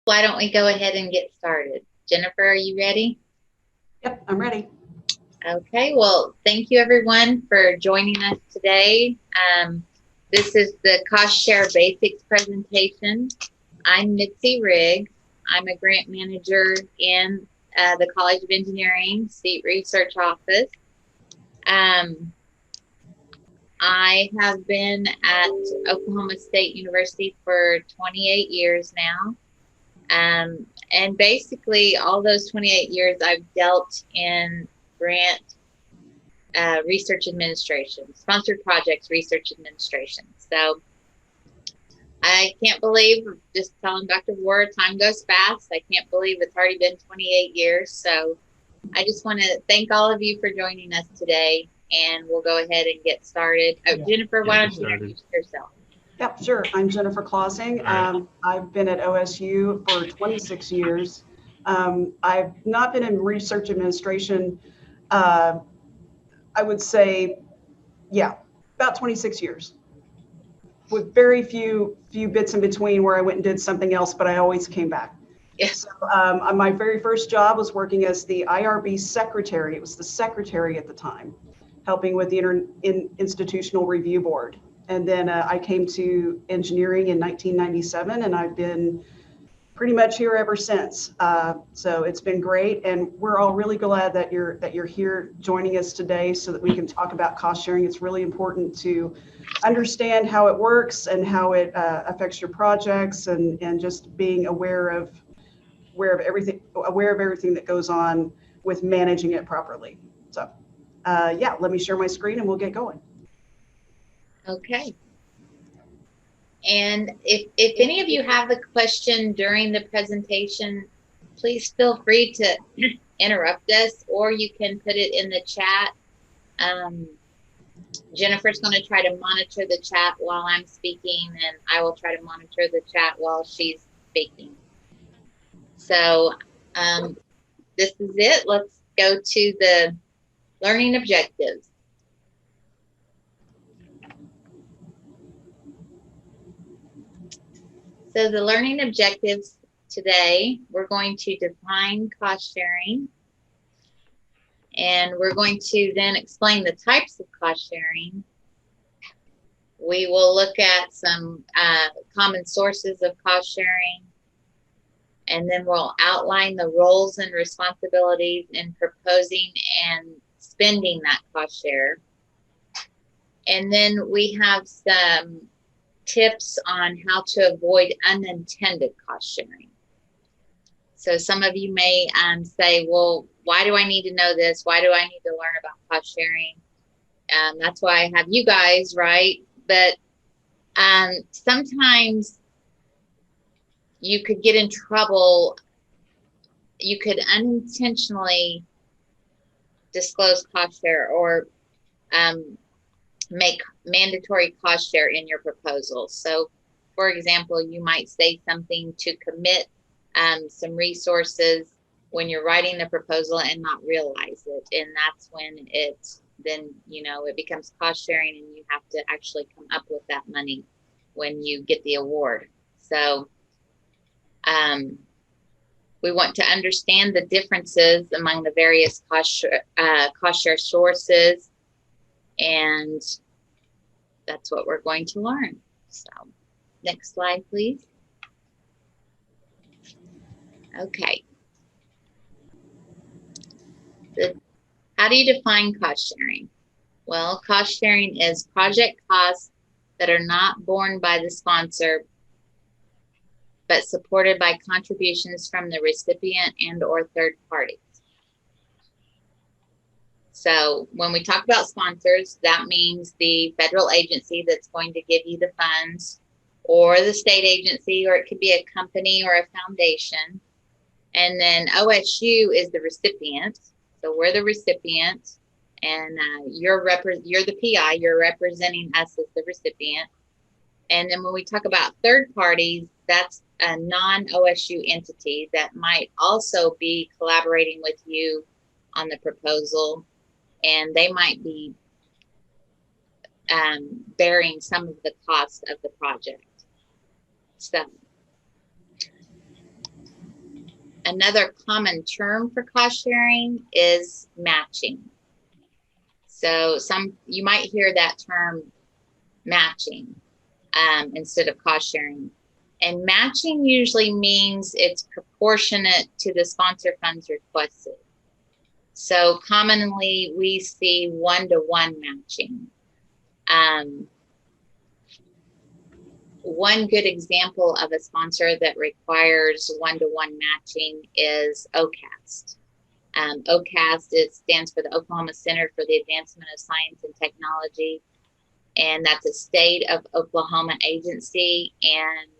Why don't we go ahead and get started? Jennifer, are you ready? Yep, I'm ready. Okay, well, thank you everyone for joining us today. This is the Cost Share Basics presentation. I'm Mitzi Riggs. I'm a grant manager in the College of Engineering CEAT Research Office. I have been at Oklahoma State University for 28 years now. And basically, all those 28 years, I've dealt in grant research administration, sponsored projects research administration. So I can't believe, just telling Dr. Ward, time goes fast. I can't believe it's already been 28 years. So I just want to thank all of you for joining us today, and we'll go ahead and get started. Oh, Jennifer, why don't you introduce yourself? Yep, sure. I'm Jennifer Clausing. I've been at OSU for 26 years. I've not been in research administration, I would say, about 26 years, with very few bits in between where I went and did something else, but I always came back. Yeah. So my very first job was working as the IRB secretary. It was the secretary at the time, helping with the institutional review board. And then I came to engineering in 1997, and I've been pretty much here ever since. So it's been great, and we're all really glad that you're here joining us today so that we can talk about cost sharing. It's really important to understand how it works and how it affects your projects, and just being aware of everything that goes on with managing it properly. So let me share my screen and we'll get going. Okay. And if any of you have a question during the presentation, please feel free to interrupt us, or you can put it in the chat. Jennifer's going to try to monitor the chat while I'm speaking, and I will try to monitor the chat while she's speaking. So this is it. Let's go to the learning objectives. So the learning objectives today, we're going to define cost sharing, and we're going to then explain the types of cost sharing. We will look at some common sources of cost sharing, and then we'll outline the roles and responsibilities in proposing and spending that cost share. And then we have some tips on how to avoid unintended cost sharing. So some of you may say, well, why do I need to know this? Why do I need to learn about cost sharing? That's why I have you guys, right? But sometimes you could get in trouble. You could unintentionally disclose cost share or make mandatory cost share in your proposal. So, for example, you might say something to commit some resources when you're writing the proposal and not realize it, and that's when it becomes cost sharing, and you have to actually come up with that money when you get the award. So we want to understand the differences among the various cost share sources, and that's what we're going to learn. So next slide, please. Okay. How do you define cost sharing? Well, cost sharing is project costs that are not borne by the sponsor, but supported by contributions from the recipient and or third parties. So when we talk about sponsors, that means the federal agency that's going to give you the funds, or the state agency, or it could be a company or a foundation. And then OSU is the recipient. So we're the recipient, and you're the PI, you're representing us as the recipient. And then when we talk about third parties, that's a non-OSU entity that might also be collaborating with you on the proposal, and they might be bearing some of the cost of the project. So Another common term for cost sharing is matching. So you might hear that term matching instead of cost sharing. And matching usually means it's proportionate to the sponsor funds requested. So commonly we see one-to-one matching. One good example of a sponsor that requires one-to-one matching is OCAST. OCAST stands for the Oklahoma Center for the Advancement of Science and Technology, and that's a state of Oklahoma agency, and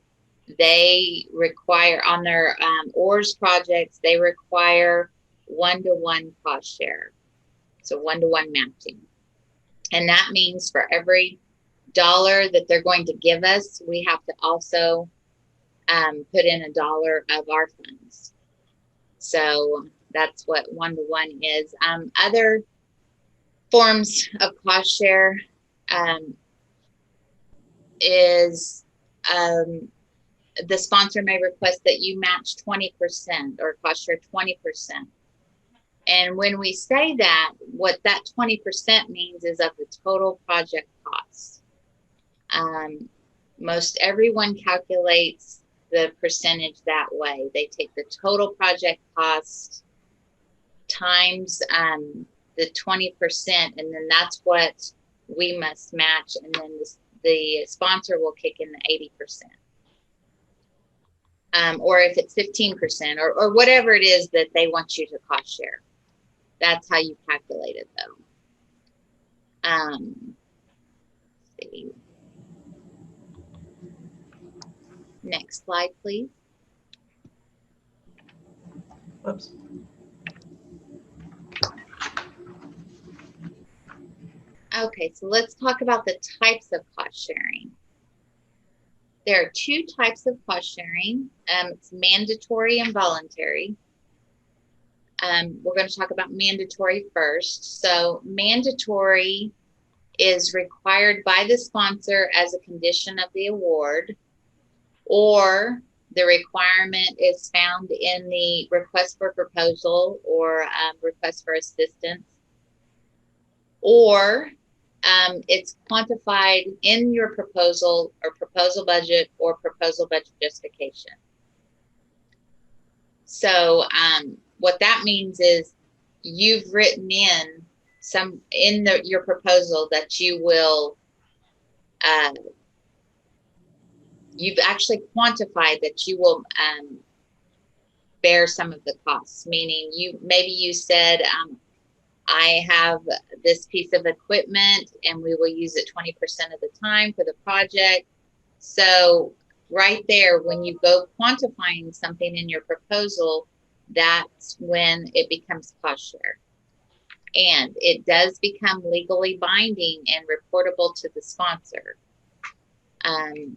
they require on their ORS projects, they require one-to-one cost share, so one-to-one matching. And that means for every dollar that they're going to give us, we have to also put in a dollar of our funds. So that's what one-to-one is. Other forms of cost share is the sponsor may request that you match 20% or cost share 20%. And when we say that, what that 20% means is of the total project cost. Most everyone calculates the percentage that way. They take the total project cost times the 20%, and then that's what we must match, and then the sponsor will kick in the 80%. Or if it's 15% or whatever it is that they want you to cost share. That's how you calculate it, though. Let's see. Next slide, please. Whoops. Okay, so let's talk about the types of cost sharing. There are two types of cost sharing. It's mandatory and voluntary. We're going to talk about mandatory first. So mandatory is required by the sponsor as a condition of the award, or the requirement is found in the request for proposal or request for assistance, or it's quantified in your proposal or proposal budget or proposal budget justification. So what that means is you've written in your proposal that you will, you've actually quantified that you will bear some of the costs, meaning maybe you said, I have this piece of equipment and we will use it 20% of the time for the project. So right there, when you go quantifying something in your proposal, that's when it becomes cost share. And it does become legally binding and reportable to the sponsor. And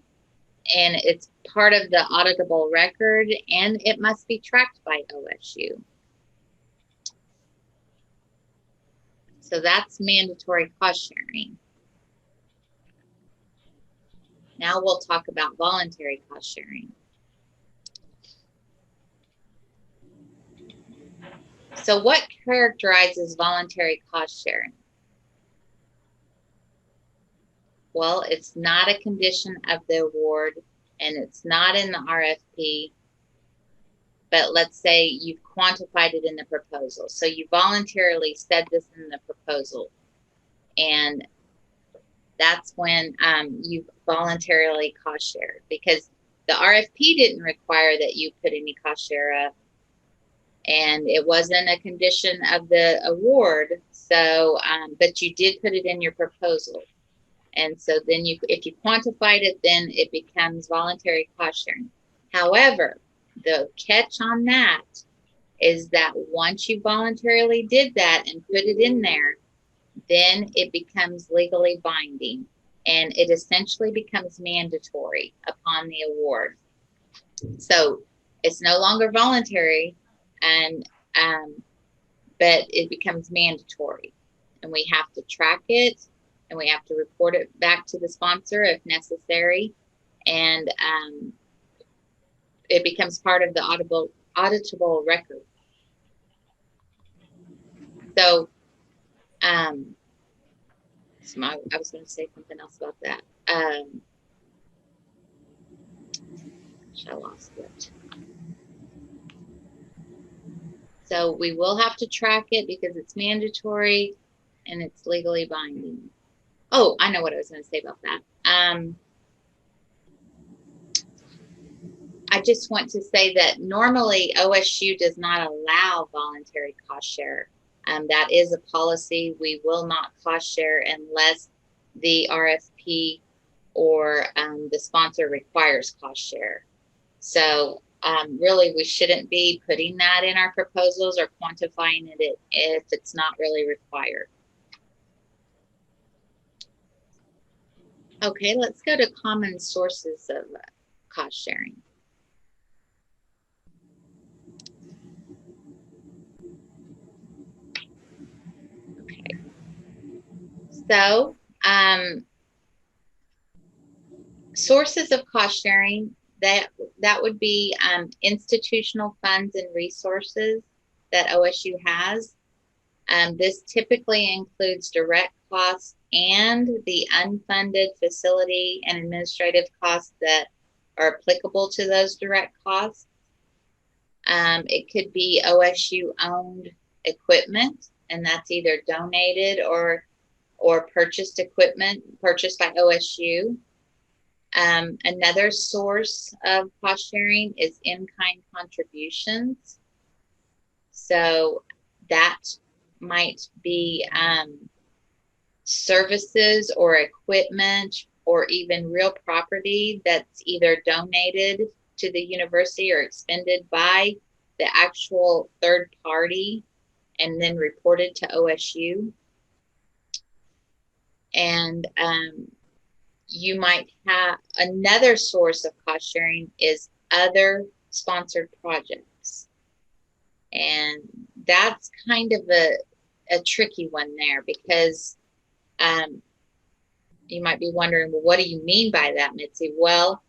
it's part of the auditable record, and it must be tracked by OSU. So that's mandatory cost sharing. Now we'll talk about voluntary cost sharing. So what characterizes voluntary cost sharing? Well, it's not a condition of the award, and it's not in the RFP, but let's say you've quantified it in the proposal. So you voluntarily said this in the proposal, and that's when you voluntarily cost shared, because the RFP didn't require that you put any cost share up, and it wasn't a condition of the award. So, but you did put it in your proposal. And so then if you quantified it, then it becomes voluntary cost sharing. However, the catch on that is that once you voluntarily did that and put it in there, then it becomes legally binding, and it essentially becomes mandatory upon the award. So it's no longer voluntary, and but it becomes mandatory, and we have to track it, and we have to report it back to the sponsor if necessary, and it becomes part of the auditable record. So, I was going to say something else about that. I lost it. So we will have to track it because it's mandatory and it's legally binding. Oh, I know what I was going to say about that. I just want to say that normally OSU does not allow voluntary cost share. That is a policy. We will not cost share unless the RFP or the sponsor requires cost share. So really, we shouldn't be putting that in our proposals or quantifying it if it's not really required. Okay, let's go to common sources of cost sharing. Okay, so sources of cost sharing, that would be institutional funds and resources that OSU has. This typically includes direct costs and the unfunded facility and administrative costs that are applicable to those direct costs. It could be OSU owned equipment, and that's either donated or purchased equipment purchased by OSU. Another source of cost sharing is in-kind contributions. So that might be services or equipment or even real property that's either donated to the university or expended by the actual third party and then reported to OSU. And you might have another source of cost sharing is other sponsored projects. And that's kind of a tricky one there because you might be wondering, well, what do you mean by that, Mitzi? Well,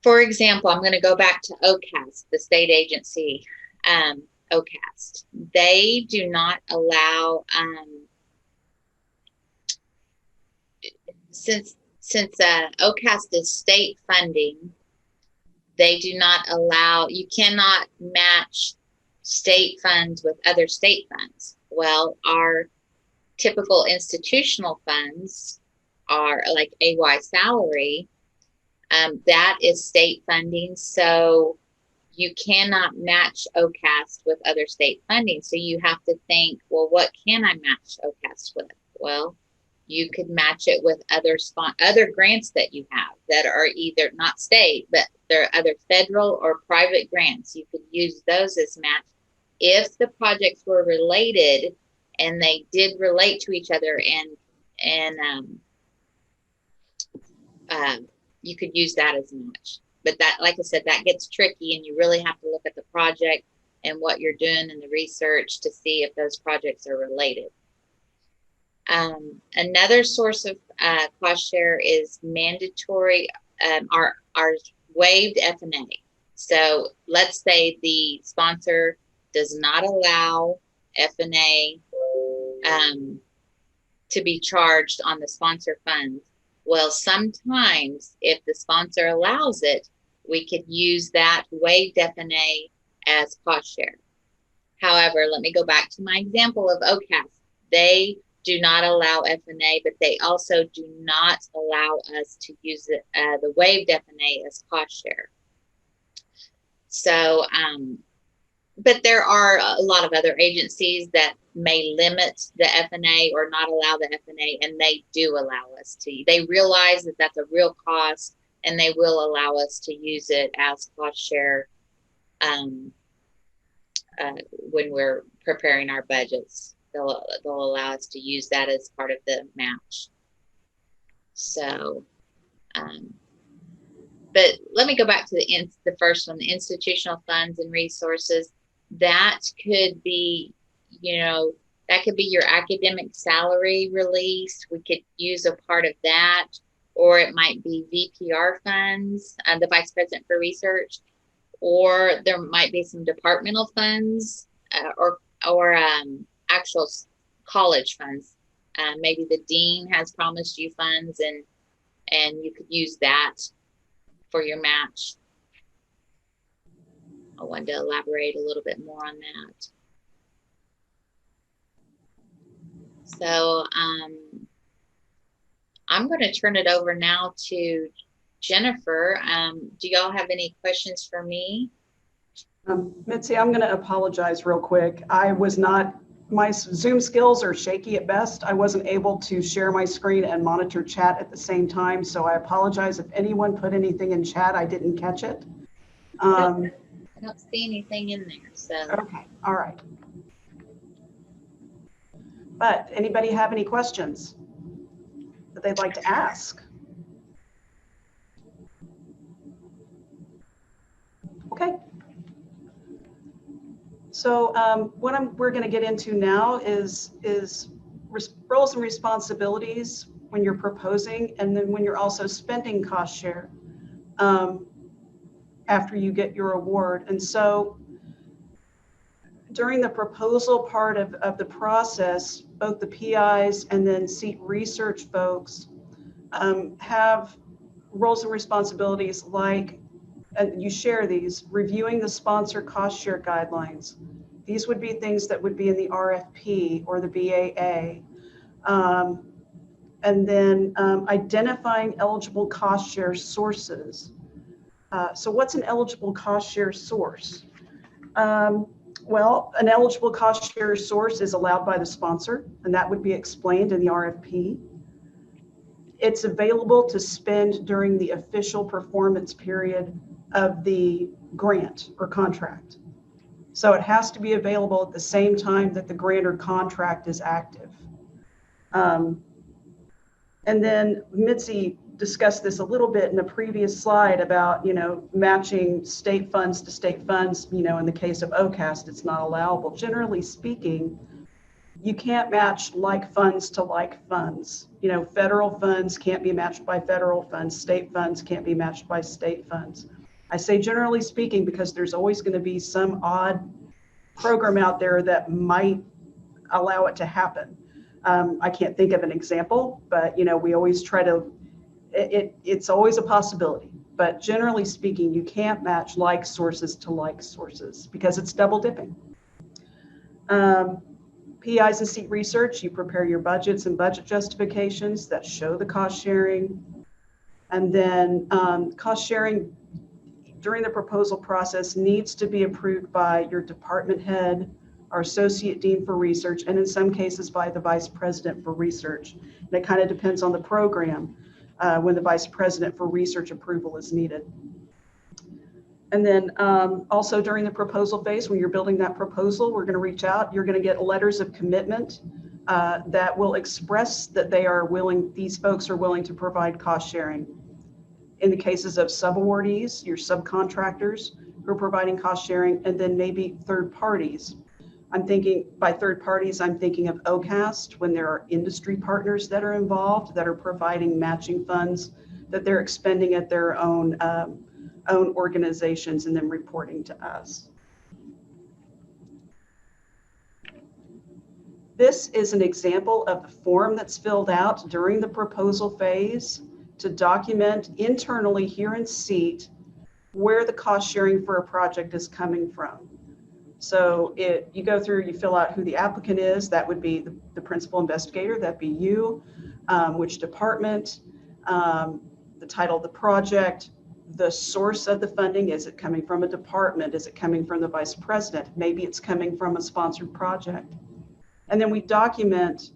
for example, I'm going to go back to OCAST, the state agency, OCAST. They do not allow, since OCAST is state funding, they do not allow, you cannot match state funds with other state funds. Well, our typical institutional funds are like AY salary. That is state funding. So you cannot match OCAST with other state funding. So you have to think, well, what can I match OCAST with? Well, you could match it with other grants that you have that are either not state, but they're other federal or private grants. You could use those as match if the projects were related and they did relate to each other, and you could use that as match. But that, like I said, that gets tricky, and you really have to look at the project and what you're doing in the research to see if those projects are related. Another source of cost share is mandatory, our waived F&A. So let's say the sponsor does not allow F&A to be charged on the sponsor funds. Well, sometimes if the sponsor allows it, we could use that waived F&A as cost share. However, let me go back to my example of OCAST. They do not allow F&A, but they also do not allow us to use the waived F&A as cost share. So, but there are a lot of other agencies that may limit the F&A or not allow the F&A, and they do allow us to. They realize that that's a real cost, and they will allow us to use it as cost share when we're preparing our budgets. They'll allow us to use that as part of the match. So, but let me go back to the first one, the institutional funds and resources. That could be, that could be your academic salary release. We could use a part of that, or it might be VPR funds, the Vice President for Research. or there might be some departmental funds or actual college funds. Maybe the dean has promised you funds, and you could use that for your match. I wanted to elaborate a little bit more on that. So I'm going to turn it over now to Jennifer. Do y'all have any questions for me? Mitzi, I'm going to apologize real quick. My Zoom skills are shaky at best. I wasn't able to share my screen and monitor chat at the same time. So I apologize if anyone put anything in chat. I didn't catch it. I don't see anything in there. So okay, all right. But anybody have any questions that they'd like to ask? Okay. So what we're going to get into now is roles and responsibilities when you're proposing, and then when you're also spending cost share after you get your award. And so during the proposal part of the process, both the PIs and then CEAT research folks have roles and responsibilities like, and you share these, reviewing the sponsor cost share guidelines. These would be things that would be in the RFP or the BAA. And then identifying eligible cost share sources. So what's an eligible cost share source? Well, an eligible cost share source is allowed by the sponsor, and that would be explained in the RFP. It's available to spend during the official performance period of the grant or contract. So it has to be available at the same time that the grant or contract is active. And then Mitzi discussed this a little bit in a previous slide about, matching state funds to state funds. In the case of OCAST, it's not allowable. Generally speaking, you can't match like funds to like funds. Federal funds can't be matched by federal funds. State funds can't be matched by state funds. I say generally speaking because there's always going to be some odd program out there that might allow it to happen. I can't think of an example, but we always try to, it's always a possibility. But generally speaking, you can't match like sources to like sources because it's double dipping. PIs and CEAT research, you prepare your budgets and budget justifications that show the cost sharing. And then cost sharing during the proposal process needs to be approved by your department head, our associate dean for research, and in some cases by the vice president for research. And it kind of depends on the program when the vice president for research approval is needed. And then also during the proposal phase, when you're building that proposal, we're going to reach out. You're going to get letters of commitment that will express that they are willing, these folks are willing to provide cost sharing. In the cases of subawardees, your subcontractors who are providing cost sharing, and then maybe third parties. I'm thinking by third parties, I'm thinking of OCAST when there are industry partners that are involved that are providing matching funds that they're expending at their own organizations and then reporting to us. This is an example of the form that's filled out during the proposal phase to document internally here in CEAT where the cost sharing for a project is coming from. So you go through, you fill out who the applicant is. That would be the principal investigator, that'd be you, which department, the title of the project, the source of the funding. Is it coming from a department? Is it coming from the vice president? Maybe it's coming from a sponsored project. And then we document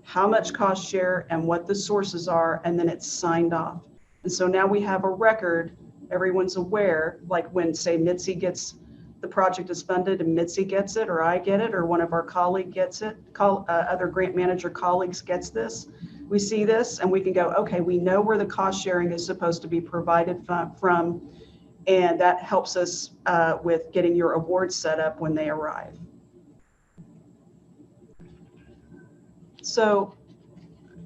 how much cost share and what the sources are, and then it's signed off. And so now we have a record, everyone's aware, like when, say, Mitzi gets, the project is funded and Mitzi gets it, or I get it, or one of our colleagues gets it, other grant manager colleagues gets this. We see this and we can go, okay, we know where the cost sharing is supposed to be provided from, and that helps us with getting your awards set up when they arrive. So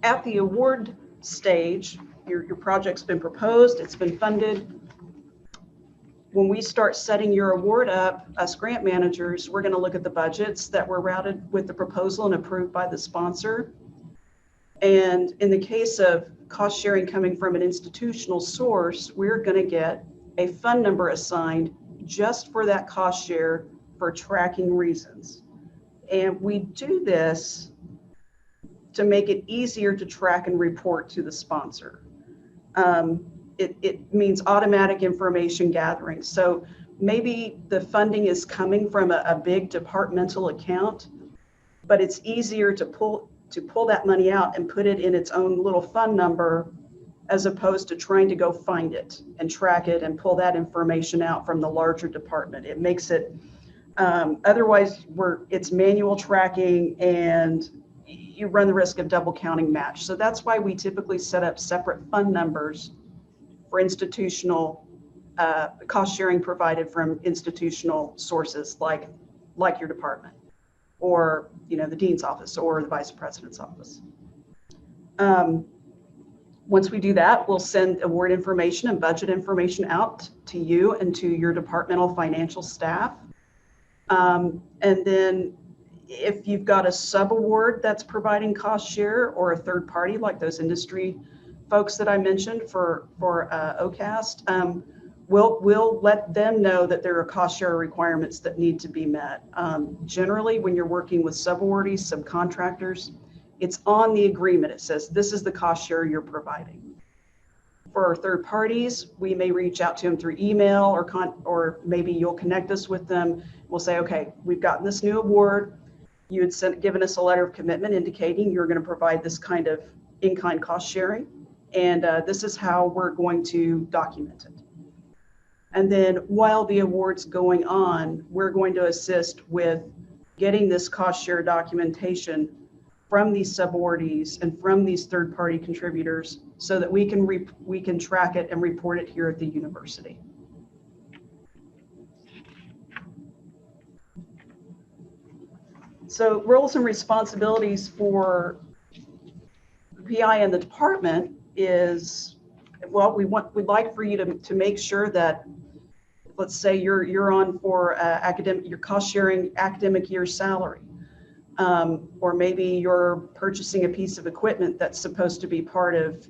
at the award stage, your project's been proposed, it's been funded. when we start setting your award up, us grant managers, we're going to look at the budgets that were routed with the proposal and approved by the sponsor. And in the case of cost sharing coming from an institutional source, we're going to get a fund number assigned just for that cost share for tracking reasons. And we do this to make it easier to track and report to the sponsor. It means automatic information gathering. So maybe the funding is coming from a big departmental account, but it's easier to pull that money out and put it in its own little fund number, as opposed to trying to go find it and track it and pull that information out from the larger department. It makes it, otherwise it's manual tracking and you run the risk of double counting match. So that's why we typically set up separate fund numbers for institutional cost sharing provided from institutional sources like your department, or the dean's office or the vice president's office. Once we do that, we'll send award information and budget information out to you and to your departmental financial staff. And then if you've got a sub-award that's providing cost share, or a third party like those industry folks that I mentioned for OCAST, we'll let them know that there are cost share requirements that need to be met. Generally, when you're working with sub-awardees, subcontractors, it's on the agreement. It says, this is the cost share you're providing. For our third parties, we may reach out to them through email, or maybe you'll connect us with them. We'll say, okay, we've gotten this new award. You had given us a letter of commitment indicating you're going to provide this kind of in-kind cost sharing, and this is how we're going to document it. And then while the award's going on, we're going to assist with getting this cost share documentation from these subawardees and from these third-party contributors, so that we can track it and report it here at the university. So roles and responsibilities for the PI and the department is, well, we'd like for you to make sure that, let's say you're on for your cost sharing academic year salary. Or maybe you're purchasing a piece of equipment that's supposed to be part of,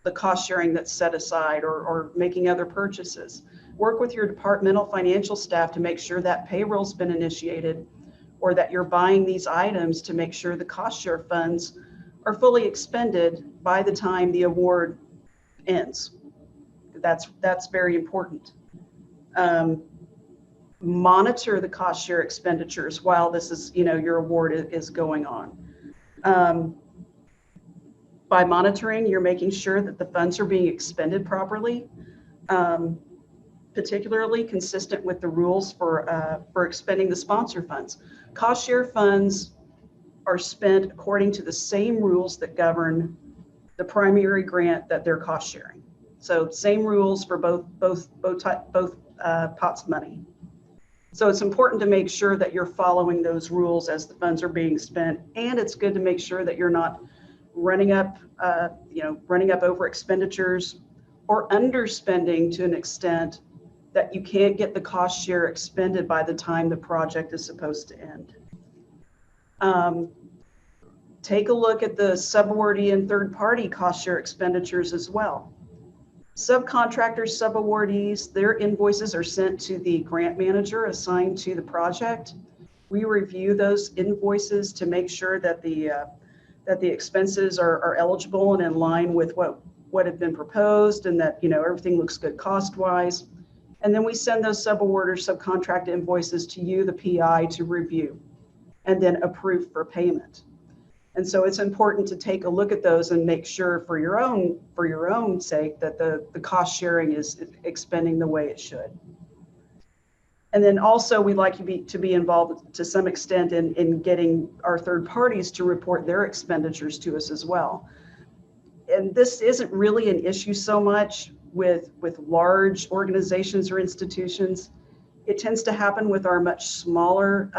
the cost sharing that's set aside, or making other purchases. Work with your departmental financial staff to make sure that payroll's been initiated, or that you're buying these items to make sure the cost share funds are fully expended by the time the award ends. That's very important. Monitor the cost share expenditures while this is, your award is going on. By monitoring, you're making sure that the funds are being expended properly, particularly consistent with the rules for expending the sponsor funds. Cost share funds are spent according to the same rules that govern the primary grant that they're cost sharing. So same rules for both pots of money. So it's important to make sure that you're following those rules as the funds are being spent, and it's good to make sure that you're not running up over expenditures or underspending to an extent that you can't get the cost share expended by the time the project is supposed to end. Take a look at the subawardee and third-party cost share expenditures as well. Subcontractors, subawardees, their invoices are sent to the grant manager assigned to the project. We review those invoices to make sure that the expenses are eligible and in line with what had been proposed, and that everything looks good cost-wise. And then we send those subawarder subcontract invoices to you, the PI, to review and then approve for payment. And so it's important to take a look at those and make sure for your own sake that the cost sharing is expending the way it should. And then also we'd like you to be involved to some extent in getting our third parties to report their expenditures to us as well. And this isn't really an issue so much with large organizations or institutions. It tends to happen with our much smaller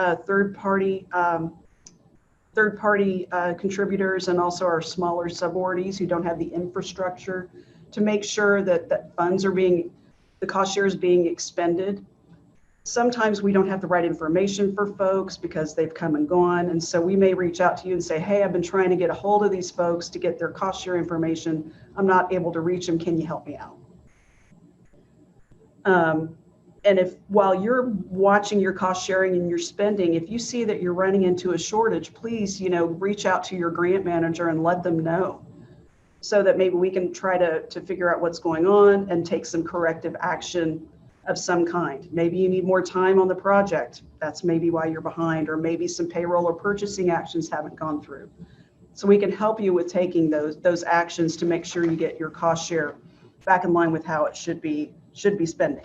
third-party contributors, and also our smaller subawardees who don't have the infrastructure to make sure that funds are being the cost share is being expended. Sometimes we don't have the right information for folks because they've come and gone. And so we may reach out to you and say, hey, I've been trying to get a hold of these folks to get their cost share information. I'm not able to reach them. Can you help me out? And if while you're watching your cost sharing and your spending, if you see that you're running into a shortage, please, reach out to your grant manager and let them know so that maybe we can try to figure out what's going on and take some corrective action of some kind. Maybe you need more time on the project. That's maybe why you're behind, or maybe some payroll or purchasing actions haven't gone through. So we can help you with taking those actions to make sure you get your cost share back in line with how it should be spending.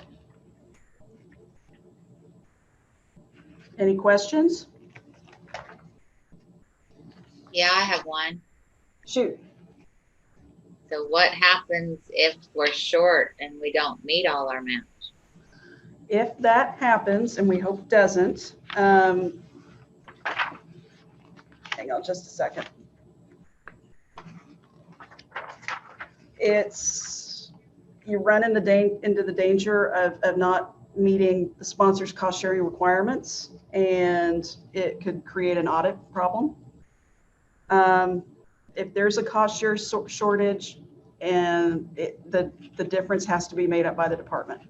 Any questions? Yeah, I have one. Shoot. So what happens if we're short and we don't meet all our amounts? If that happens, and we hope it doesn't, hang on just a second. You run into the danger of not meeting the sponsor's cost sharing requirements, and it could create an audit problem. If there's a cost share shortage, and the difference has to be made up by the department.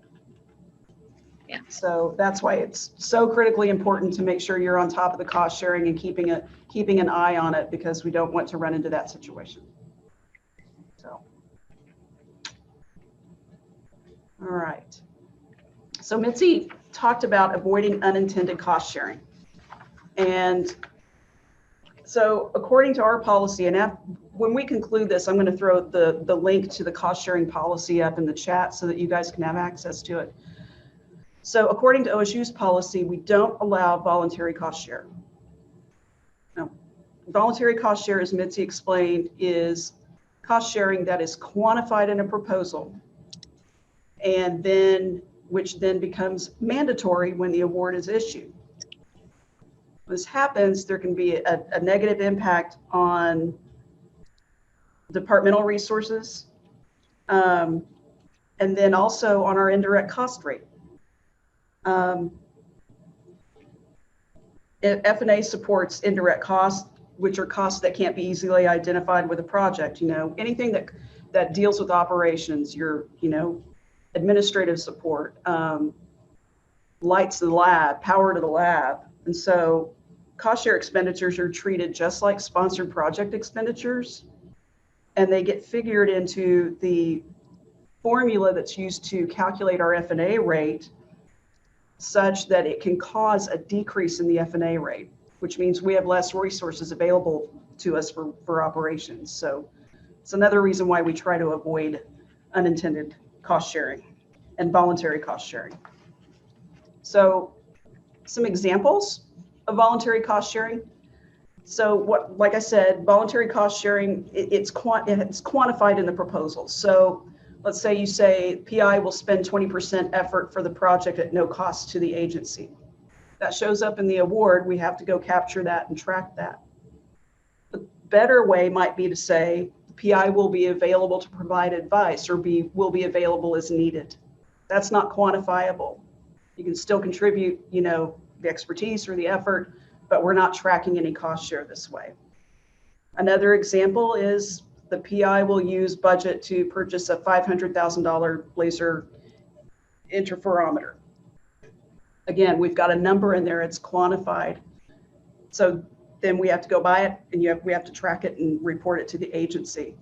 Yeah. So that's why it's so critically important to make sure you're on top of the cost sharing and keeping an eye on it, because we don't want to run into that situation. So, all right. So Mitzi talked about avoiding unintended cost sharing. And so according to our policy, and when we conclude this, I'm going to throw the link to the cost sharing policy up in the chat so that you guys can have access to it. So according to OSU's policy, we don't allow voluntary cost share. No. Voluntary cost share, as Mitzi explained, is cost sharing that is quantified in a proposal, and which then becomes mandatory when the award is issued. When this happens, there can be a negative impact on departmental resources, and then also on our indirect cost rate. F&A supports indirect costs, which are costs that can't be easily identified with a project. Anything that deals with operations, your administrative support, lights to the lab, power to the lab. And so cost share expenditures are treated just like sponsored project expenditures, and they get figured into the formula that's used to calculate our F&A rate, such that it can cause a decrease in the F&A rate, which means we have less resources available to us for operations. So it's another reason why we try to avoid unintended cost sharing and voluntary cost sharing. So some examples of voluntary cost sharing. So like I said, voluntary cost sharing, it's quantified in the proposal. So let's say you say PI will spend 20% effort for the project at no cost to the agency. That shows up in the award. We have to go capture that and track that. The better way might be to say the PI will be available to provide advice, or will be available as needed. That's not quantifiable. You can still contribute, the expertise or the effort, but we're not tracking any cost share this way. Another example is the PI will use budget to purchase a $500,000 laser interferometer. Again, we've got a number in there, it's quantified. So then we have to go buy it, and we have to track it and report it to the agency.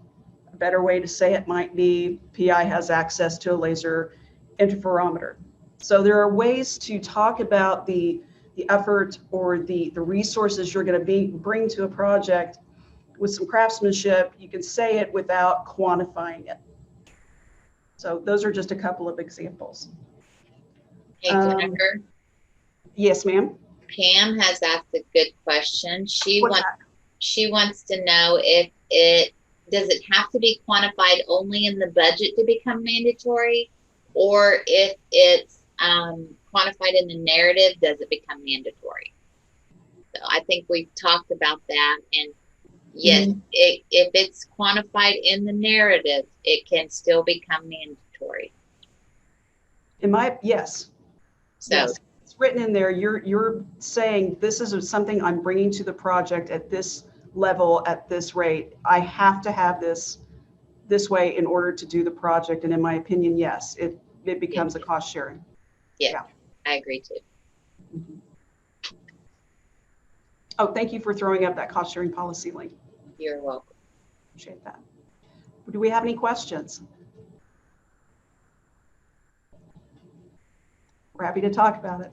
A better way to say it might be PI has access to a laser interferometer. So there are ways to talk about the effort or the resources you're going to bring to a project with some craftsmanship. You can say it without quantifying it. So those are just a couple of examples. Hey, Jennifer. Yes, ma'am. Pam has asked a good question. She wants to know if does it have to be quantified only in the budget to become mandatory, or if it's quantified in the narrative, does it become mandatory? So I think we've talked about that, and yes, if it's quantified in the narrative, it can still become mandatory. Yes. So, Yes, it's written in there. You're saying this is something I'm bringing to the project at this level, at this rate. I have to have this way in order to do the project. And in my opinion, yes, it becomes a cost sharing. yeah, I agree too. Mhm. Oh, thank you for throwing up that cost sharing policy link. You're welcome. Appreciate that. Do we have any questions? We're happy to talk about it.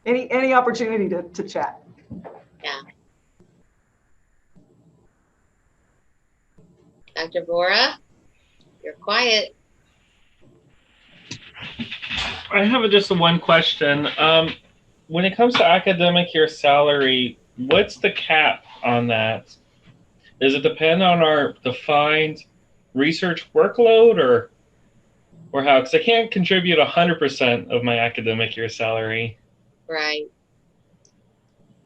Any opportunity to chat. Yeah. Dr. Vora, you're quiet. I have just one question. When it comes to academic year salary, what's the cap on that? Does it depend on our defined research workload or how? Because I can't contribute 100% of my academic year salary. Right.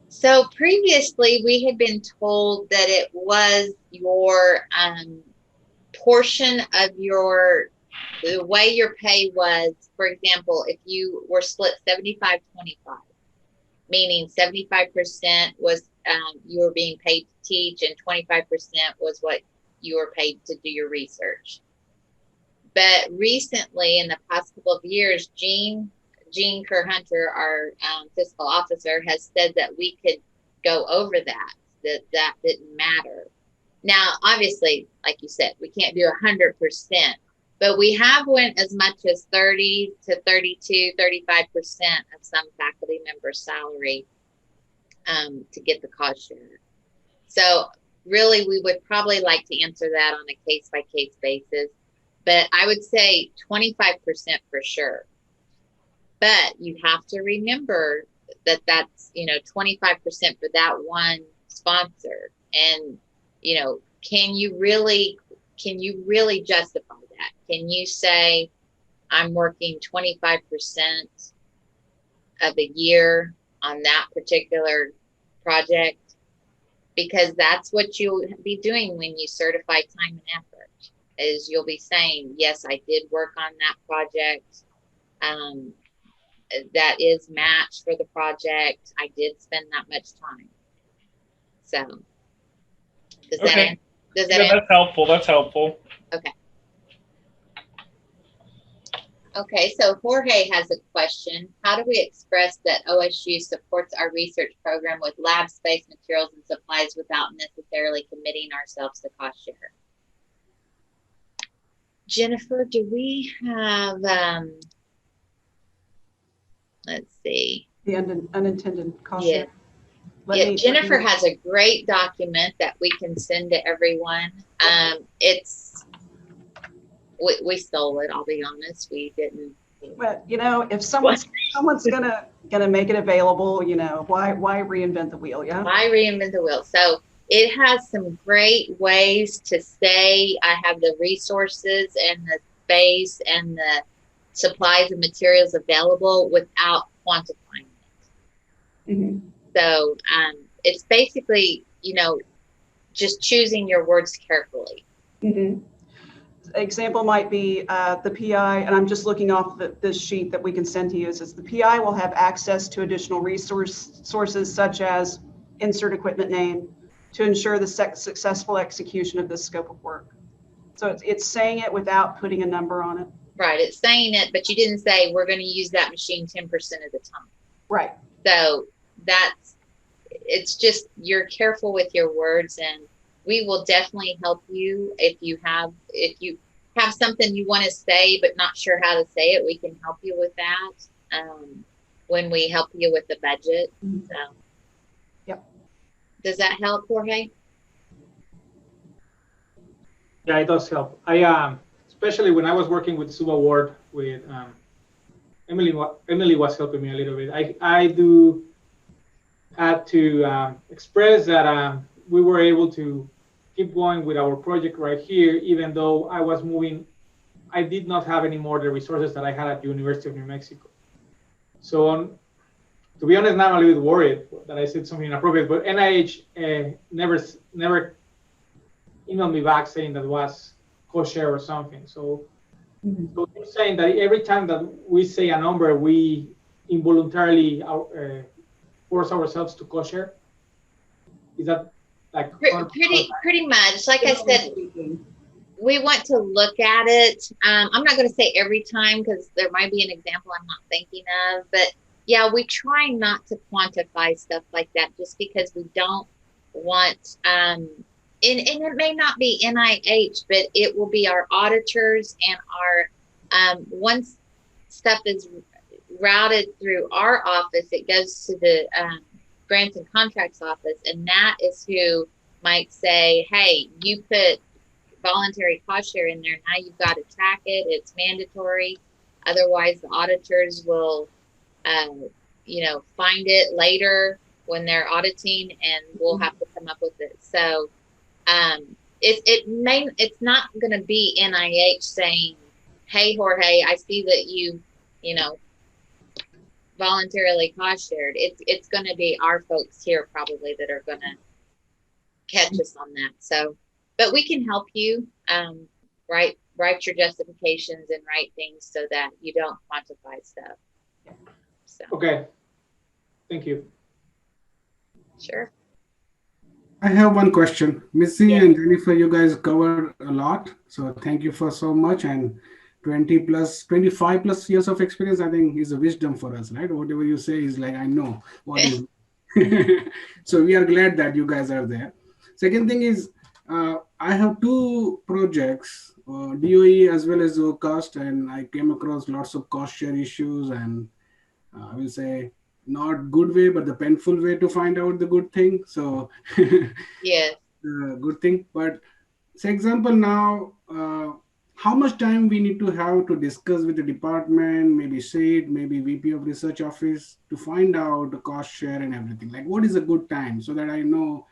So previously we had been told that it was your portion of the way your pay was. For example, if you were split 75-25, meaning 75% was you were being paid to teach and 25% was what you were paid to do your research. But recently, in the past couple of years, Jean Kerr-Hunter, our fiscal officer, has said that we could go over that didn't matter. Now, obviously, like you said, we can't do 100%, but we have went as much as 30 to 32, 35% of some faculty members' salary to get the cost share. So really, we would probably like to answer that on a case-by-case basis. But I would say 25% for sure. But you have to remember that that's, 25% for that one sponsor. And, can you really justify that? Can you say I'm working 25% of the year on that particular project? Because that's what you'll be doing when you certify time and effort, is you'll be saying, yes, I did work on that project. That is match for the project. I did spend that much time. So does Okay. That's helpful. That's helpful. Okay. Okay, so Jorge has a question. How do we express that OSU supports our research program with lab space, materials, and supplies without necessarily committing ourselves to cost share? Jennifer, do we have, let's see. The unintended cost Yeah. share. Jennifer has a great document that we can send to everyone. We stole it, I'll be honest. We didn't. But if someone's gonna make it available, why reinvent the wheel? Yeah. Why reinvent the wheel? So it has some great ways to say I have the resources and the space and the supplies and materials available without quantifying it. Mm-hmm. So it's basically, just choosing your words carefully. Mm-hmm. Example might be the PI, and I'm just looking off this sheet that we can send to you. It says the PI will have access to additional sources such as insert equipment name to ensure the successful execution of this scope of work. So it's saying it without putting a number on it. Right, it's saying it, but you didn't say we're going to use that machine 10% of the time. Right. So it's just you're careful with your words, and we will definitely help you if you have something you want to say but not sure how to say it. We can help you with that when we help you with the budget. Mm-hmm. So, yep. Does that help, Jorge? Yeah, it does help. I especially when I was working with subaward with Emily was helping me a little bit. I do had to express that we were able to keep going with our project right here, even though I was moving. I did not have any more the resources that I had at the University of New Mexico. So to be honest, now I'm a little bit worried that I said something inappropriate, but NIH never emailed me back saying that was co-share or something. So So you're saying that every time that we say a number, we involuntarily force ourselves to cost share? Is that like 100% of the time? Pretty much. Like I said, we want to look at it. I'm not going to say every time because there might be an example I'm not thinking of, but yeah, we try not to quantify stuff like that just because we don't want, and it may not be NIH, but it will be our auditors and our, once stuff is routed through our office, it goes to the grants and contracts office, and that is who might say, hey, you put voluntary cost share in there. Now you've got to track it. It's mandatory. Otherwise, the auditors will, find it later when they're auditing, and we'll have to come up with it. So, it's not going to be NIH saying, "Hey, Jorge, I see that you voluntarily cost shared." It's going to be our folks here probably that are going to catch us on that. So, but we can help you write your justifications and write things so that you don't quantify stuff. So. Okay, thank you. Sure. I have one question. Missy and Jennifer, you guys covered a lot. So thank you for so much. And 25 plus years of experience, I think is a wisdom for us, right? Whatever you say is like, I know what is. So we are glad that you guys are there. Second thing is, I have two projects, DOE as well as OCOST, and I came across lots of cost share issues, and I will say not good way, but the painful way to find out the good thing. So yeah, good thing. But say example now, how much time we need to have to discuss with the department, maybe CEAT, maybe VP of Research Office, to find out the cost share and everything. Like what is a good time so that I know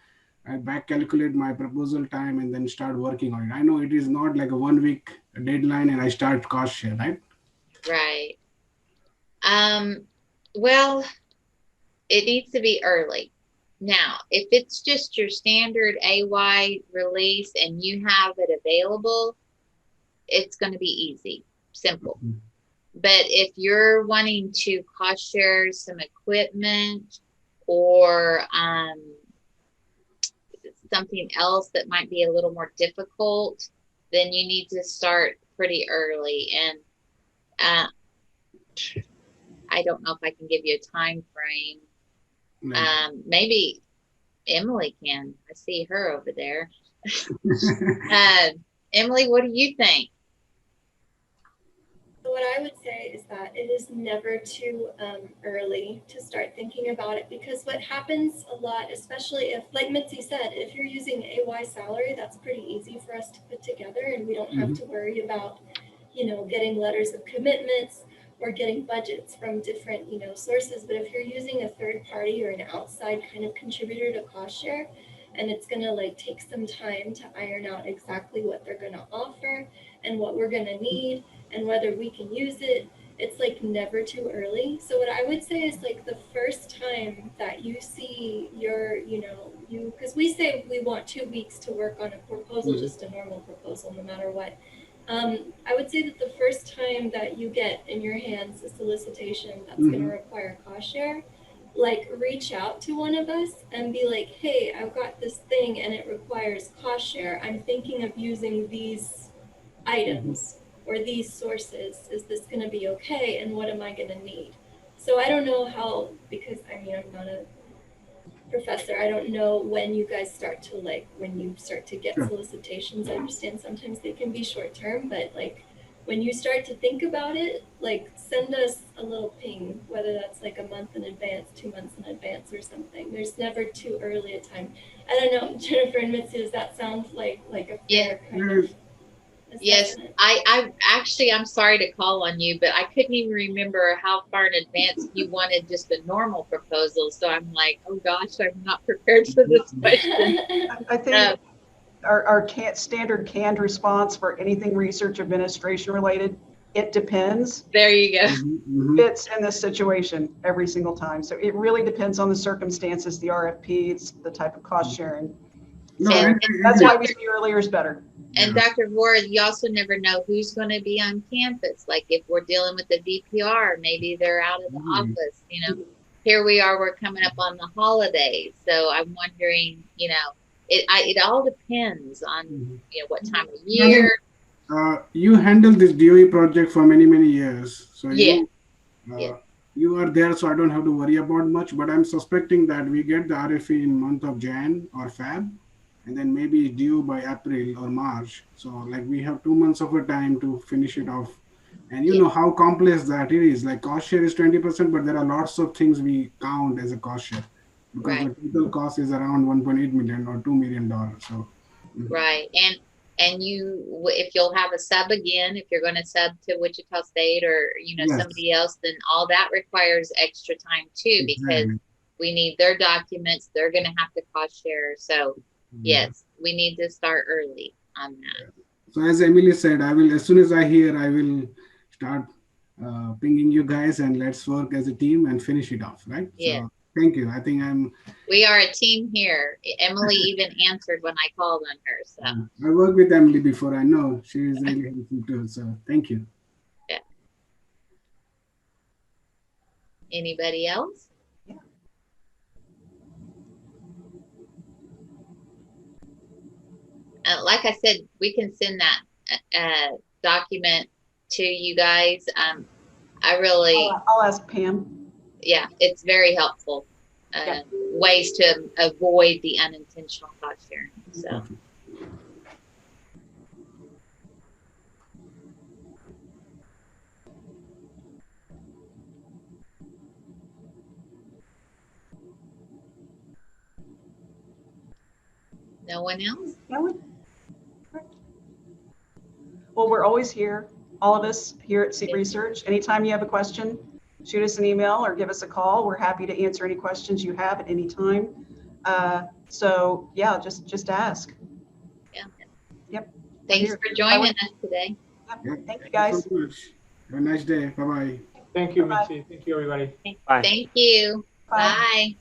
I back calculate my proposal time and then start working on it. I know it is not like a 1 week deadline and I start cost share, right? Right. Well, it needs to be early. Now, if it's just your standard AY release and you have it available, it's going to be easy, simple. Mm-hmm. But if you're wanting to cost share some equipment or something else that might be a little more difficult, then you need to start pretty early. And I don't know if I can give you a time frame. No. Maybe Emily can. I see her over there. Emily, what do you think? What I would say is that it is never too early to start thinking about it, because what happens a lot, especially if, like Mitzi said, if you're using AY salary, that's pretty easy for us to put together, and we don't have to worry about, getting letters of commitments or getting budgets from different, sources. But if you're using a third party or an outside kind of contributor to cost share, and it's going to take some time to iron out exactly what they're going to offer and what we're going to need and whether we can use it, it's never too early. So what I would say is the first time that you see your, because we say we want 2 weeks to work on a proposal, just a normal proposal, no matter what. I would say that the first time that you get in your hands a solicitation that's going to require cost share, reach out to one of us and be like, hey, I've got this thing and it requires cost share. I'm thinking of using these items or these sources. Is this going to be okay? And what am I going to need? So I don't know how, because I'm not a professor. I don't know when you guys start to when you start to get solicitations. I understand sometimes they can be short term, but when you start to think about it, send us a little ping, whether that's a month in advance, 2 months in advance or something. There's never too early a time. I don't know, Jennifer and Mitzi, does that sound like a fair kind of assessment? Yes, I'm sorry to call on you, but I couldn't even remember how far in advance you wanted just a normal proposal. So I'm like, oh gosh, I'm not prepared for this question. I think our standard canned response for anything research administration related, it depends. There you go. Fits in this situation every single time. So it really depends on the circumstances, the RFP, it's the type of cost sharing. So that's why we say earlier is better. And Dr. Ward, you also never know who's going to be on campus. Like if we're dealing with the VPR, maybe they're out of the office. You know, here we are, we're coming up on the holidays. So I'm wondering, you know, it all depends on, you know, what time of year. You handled this DOE project for many, many years. So Yeah. You are there, so I don't have to worry about much. But I'm suspecting that we get the RFE in month of Jan or Feb, and then maybe it's due by April or March. So like we have 2 months of a time to finish it off. And you know how complex that it is. Like cost share is 20%, but there are lots of things we count as a cost share because the total cost is around 1.8 million or $2 million. So right. And you, if you'll have a sub again, if you're going to sub to Wichita State or, you know, somebody else, then all that requires extra time too, because we need their documents. They're going to have to cost share. So yes, we need to start early on that. So as Emily said, I will, as soon as I hear, I will start pinging you guys and let's work as a team and finish it off, right? Yeah. So thank you. I think we are a team here. Emily even answered when I called on her. So I worked with Emily before. I know she is really helpful too. So thank you. Yeah. Anybody else? Yeah. Like I said, we can send that document to you guys. I really, I'll ask Pam. Yeah, it's very helpful. Ways to avoid the unintentional cost sharing. So. No one else? No one? Well, we're always here, all of us here at CEAT Research. Anytime you have a question, shoot us an email or give us a call. We're happy to answer any questions you have at any time. So yeah, just ask. Yeah. Yep. Thanks for joining us today. Yep. Thank you, guys. Thank you so much. Have a nice day. Bye-bye. Thank you, Mitzi. Thank you, everybody. Bye. Thank you. Bye. Bye.